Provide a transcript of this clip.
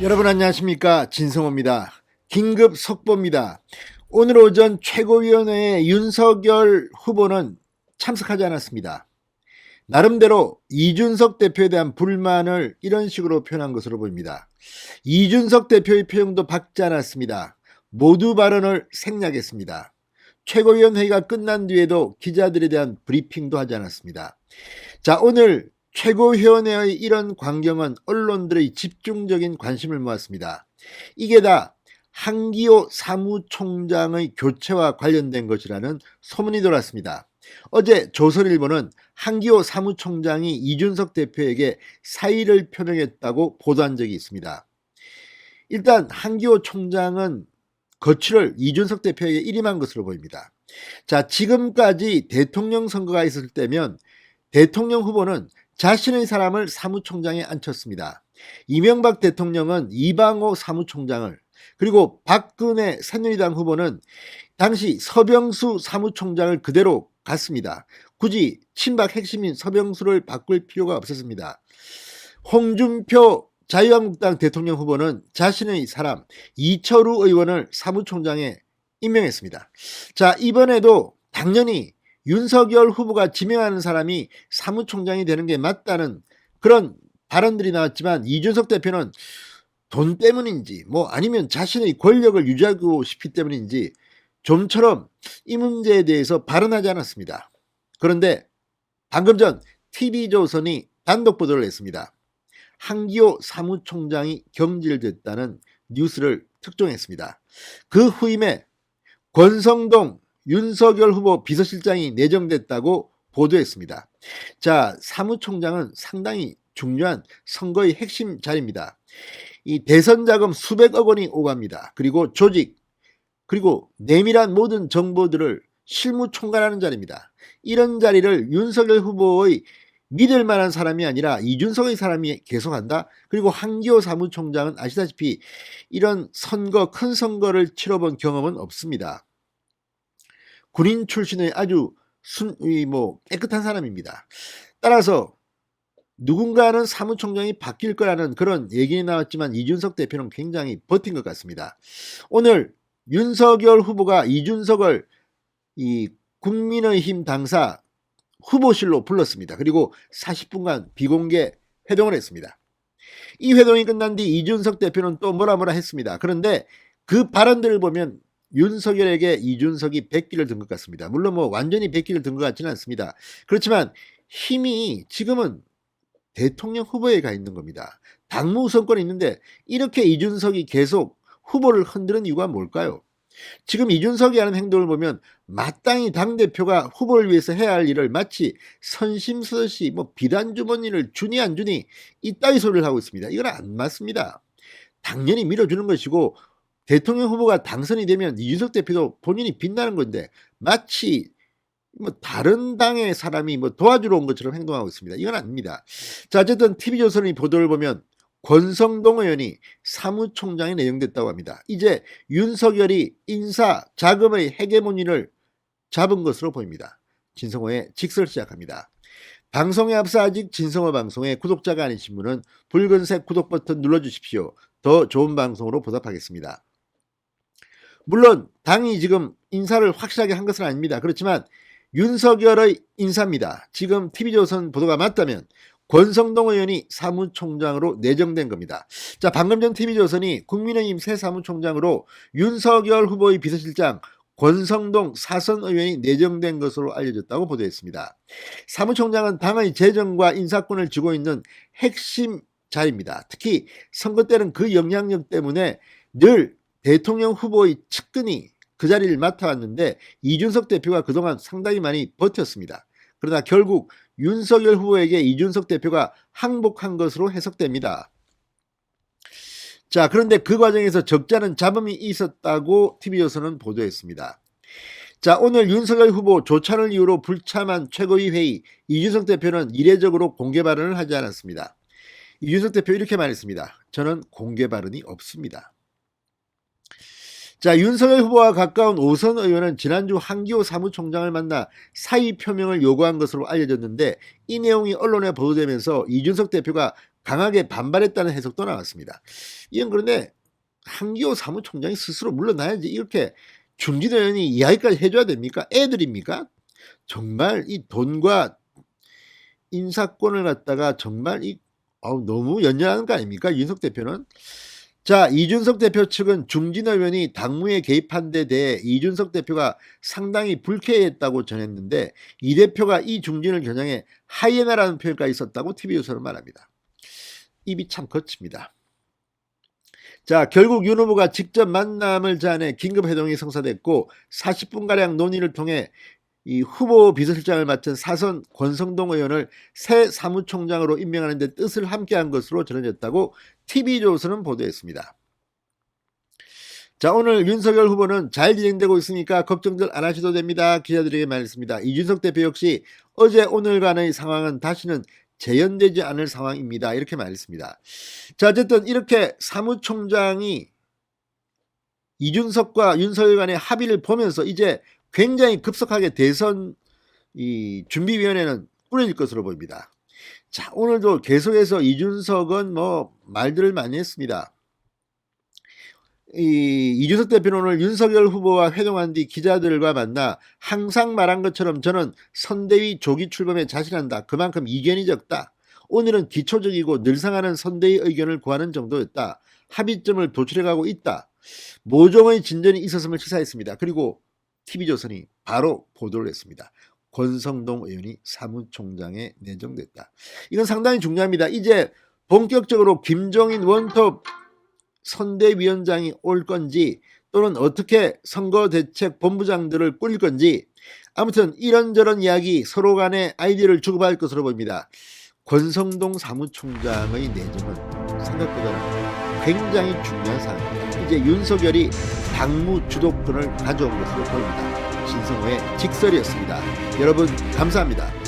여러분 안녕하십니까, 진성호입니다. 긴급 속보입니다. 오늘 오전 최고위원회에 윤석열 후보는 참석하지 않았습니다. 나름대로 이준석 대표에 대한 불만을 이런 식으로 표현한 것으로 보입니다. 이준석 대표의 표현도 받지 않았습니다. 모두 발언을 생략했습니다. 최고위원회의가 끝난 뒤에도 기자들에 대한 브리핑도 하지 않았습니다. 자, 오늘 최고위원회의 이런 광경은 언론들의 집중적인 관심을 모았습니다. 이게 다 한기호 사무총장의 교체와 관련된 것이라는 소문이 돌았습니다. 어제 조선일보는 한기호 사무총장이 이준석 대표에게 사의를 표명했다고 보도한 적이 있습니다. 일단 한기호 총장은 거취를 이준석 대표에게 일임한 것으로 보입니다. 자, 지금까지 대통령 선거가 있을 때면 대통령 후보는 자신의 사람을 사무총장에 앉혔습니다. 이명박 대통령은 이방호 사무총장을, 그리고 박근혜 새누리당 후보는 당시 서병수 사무총장을 그대로 갔습니다. 굳이 친박 핵심인 서병수를 바꿀 필요가 없었습니다. 홍준표 자유한국당 대통령 후보는 자신의 사람 이철우 의원을 사무총장에 임명했습니다. 자, 이번에도 당연히 윤석열 후보가 지명하는 사람이 사무총장이 되는 게 맞다는 그런 발언들이 나왔지만, 이준석 대표는 돈 때문인지 아니면 자신의 권력을 유지하고 싶기 때문인지 좀처럼 이 문제에 대해서 발언하지 않았습니다. 그런데 방금 전 TV조선이 단독 보도를 했습니다. 한기호 사무총장이 경질됐다는 뉴스를 특종했습니다. 그 후임에 권성동 윤석열 후보 비서실장이 내정됐다고 보도했습니다. 자, 사무총장은 상당히 중요한 선거의 핵심 자리입니다. 이 대선 자금 수백억 원이 오갑니다. 그리고 조직, 그리고 내밀한 모든 정보들을 실무 총괄하는 자리입니다. 이런 자리를 윤석열 후보의 믿을 만한 사람이 아니라 이준석의 사람이 계속한다. 그리고 한기호 사무총장은 아시다시피 이런 선거, 큰 선거를 치러본 경험은 없습니다. 군인 출신의 아주 깨끗한 사람입니다. 따라서 누군가는 사무총장이 바뀔 거라는 그런 얘기 나왔지만 이준석 대표는 굉장히 버틴 것 같습니다. 오늘 윤석열 후보가 이준석을 이 국민의힘 당사 후보실로 불렀습니다. 그리고 40분간 비공개 회동을 했습니다. 이 회동이 끝난 뒤 이준석 대표는 또 뭐라 했습니다. 그런데 그 발언들을 보면 윤석열에게 이준석이 백기를 든 것 같습니다. 물론 완전히 백기를 든 것 같지는 않습니다. 그렇지만 힘이 지금은 대통령 후보에 가 있는 겁니다. 당무 우선권이 있는데 이렇게 이준석이 계속 후보를 흔드는 이유가 뭘까요? 지금 이준석이 하는 행동을 보면 마땅히 당대표가 후보를 위해서 해야 할 일을 마치 선심서시 비단 주머니를 주니 안 주니 이따위 소리를 하고 있습니다. 이건 안 맞습니다. 당연히 밀어주는 것이고, 대통령 후보가 당선이 되면 이준석 대표도 본인이 빛나는 건데 마치 다른 당의 사람이 도와주러 온 것처럼 행동하고 있습니다. 이건 아닙니다. 자, 어쨌든 TV조선의 보도를 보면 권성동 의원이 사무총장에 내정됐다고 합니다. 이제 윤석열이 인사 자금의 헤게모니를 잡은 것으로 보입니다. 진성호의 직설 시작합니다. 방송에 앞서 아직 진성호 방송에 구독자가 아니신 분은 붉은색 구독 버튼 눌러주십시오. 더 좋은 방송으로 보답하겠습니다. 물론 당이 지금 인사를 확실하게 한 것은 아닙니다. 그렇지만 윤석열의 인사입니다. 지금 TV조선 보도가 맞다면 권성동 의원이 사무총장으로 내정된 겁니다. 자, 방금 전 TV조선이 국민의힘 새 사무총장으로 윤석열 후보의 비서실장 권성동 사선 의원이 내정된 것으로 알려졌다고 보도했습니다. 사무총장은 당의 재정과 인사권을 쥐고 있는 핵심 자리입니다. 특히 선거 때는 그 영향력 때문에 늘 대통령 후보의 측근이 그 자리를 맡아왔는데 이준석 대표가 그동안 상당히 많이 버텼습니다. 그러나 결국 윤석열 후보에게 이준석 대표가 항복한 것으로 해석됩니다. 자, 그런데 그 과정에서 적잖은 잡음이 있었다고 TV조선은 보도했습니다. 자, 오늘 윤석열 후보 조찬을 이유로 불참한 최고위 회의, 이준석 대표는 이례적으로 공개 발언을 하지 않았습니다. 이준석 대표 이렇게 말했습니다. 저는 공개 발언이 없습니다. 자, 윤석열 후보와 가까운 오선 의원은 지난주 한기호 사무총장을 만나 사의 표명을 요구한 것으로 알려졌는데, 이 내용이 언론에 보도되면서 이준석 대표가 강하게 반발했다는 해석도 나왔습니다. 이건 그런데 한기호 사무총장이 스스로 물러나야지 이렇게 중진 의원이 이야기까지 해줘야 됩니까? 애들입니까? 정말 이 돈과 인사권을 갖다가 정말 너무 연연하는 거 아닙니까? 윤석 대표는. 자, 이준석 대표 측은 중진 의원이 당무에 개입한 데 대해 이준석 대표가 상당히 불쾌했다고 전했는데 이 대표가 이 중진을 겨냥해 하이에나라는 표현까지 썼다고 TV조선은 말합니다. 입이 참 거칩니다. 자, 결국 윤 후보가 직접 만남을 제안해 긴급회동이 성사됐고 40분가량 논의를 통해 이 후보 비서실장을 맡은 사선 권성동 의원을 새 사무총장으로 임명하는 데 뜻을 함께한 것으로 전해졌다고 TV조선은 보도했습니다. 자, 오늘 윤석열 후보는 잘 진행되고 있으니까 걱정들 안 하셔도 됩니다. 기자들에게 말했습니다. 이준석 대표 역시 어제 오늘간의 상황은 다시는 재현되지 않을 상황입니다. 이렇게 말했습니다. 자, 어쨌든 이렇게 사무총장이 이준석과 윤석열 간의 합의를 보면서 이제 굉장히 급속하게 대선 준비위원회는 꾸려질 것으로 보입니다. 자, 오늘도 계속해서 이준석은 말들을 많이 했습니다. 이준석 대표는 오늘 윤석열 후보와 회동한 뒤 기자들과 만나 항상 말한 것처럼 저는 선대위 조기 출범에 자신한다. 그만큼 이견이 적다. 오늘은 기초적이고 늘상 하는 선대위 의견을 구하는 정도였다. 합의점을 도출해가고 있다. 모종의 진전이 있었음을 시사했습니다. 그리고 TV조선이 바로 보도를 했습니다. 권성동 의원이 사무총장에 내정됐다. 이건 상당히 중요합니다. 이제 본격적으로 김종인 원톱 선대위원장이 올 건지 또는 어떻게 선거대책본부장들을 꾸릴 건지 아무튼 이런저런 이야기 서로 간의 아이디어를 주고받을 것으로 보입니다. 권성동 사무총장의 내정은 생각보다는 굉장히 중요한 사안입니다. 이제 윤석열이 당무 주도권을 가져온 것으로 보입니다. 신성호의 직설이었습니다. 여러분 감사합니다.